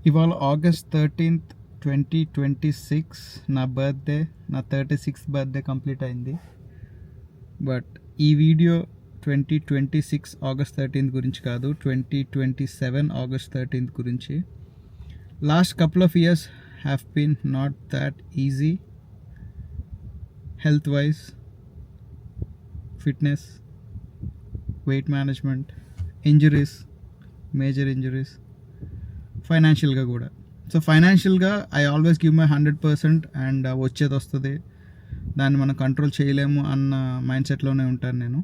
ఇవాళ August 13th 2026 నా birthday, నా 36th బర్త్డే కంప్లీట్ అయింది. బట్ ఈ వీడియో 2026 ఆగస్ట్ 13th గురించి కాదు, 2027 ఆగస్ట్ 13th గురించి. Last couple of years have been not that easy health wise, fitness, weight management, injuries, major injuries, ఫైనాన్షియల్గా కూడా. సో ఫైనాన్షియల్గా I always give my 100% and వచ్చేది వస్తుంది, దాన్ని మనం కంట్రోల్ చేయలేము అన్న మైండ్ సెట్లోనే ఉంటాను నేను.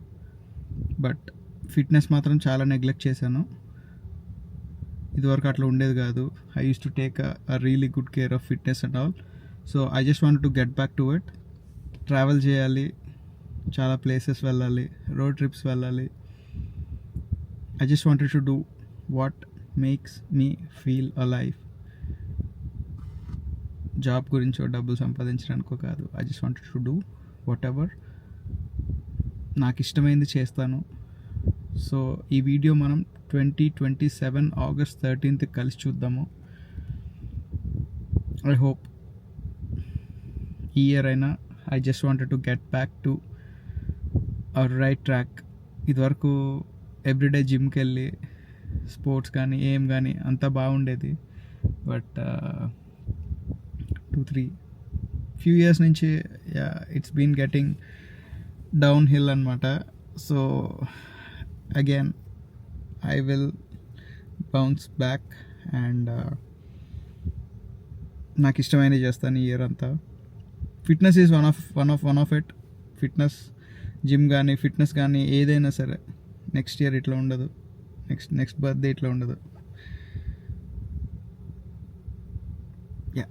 బట్ ఫిట్నెస్ మాత్రం చాలా నెగ్లెక్ట్ చేశాను. ఇదివరకు అట్లా ఉండేది కాదు. I use to take a really good care of fitness and all. So I just want to get back to it. Travel చేయాలి, చాలా ప్లేసెస్ వెళ్ళాలి, రోడ్ ట్రిప్స్ వెళ్ళాలి. I just wanted to do what makes me feel alive. Job గురించో డబ్బులు సంపాదించడానికో కాదు. I just wanted to do what ever నాకు ఇష్టమైంది చేస్తాను. సో ఈ వీడియో మనం 2027 ఆగస్ట్ 13th కలిసి చూద్దాము. ఐ హోప్ ఈ ఇయర్ అయినా I just wanted to get back to our right track. ఇదివరకు ఎవ్రీడే జిమ్కి వెళ్ళి స్పోర్ట్స్ కానీ ఏం కానీ అంతా బాగుండేది. బట్ 2-3 ఫ్యూ ఇయర్స్ నుంచి it's been getting downhill అనమాట. So again I will bounce back and నాకు ఇష్టమైనవి చేస్తాను ఈ ఇయర్ అంతా. Fitness is one of it. Fitness, gym కానీ ఫిట్నెస్ కానీ ఏదైనా సరే నెక్స్ట్ ఇయర్ ఇట్లా ఉండదు, నెక్స్ట్ బర్త్డే ఇట్లా ఉండదు. యా.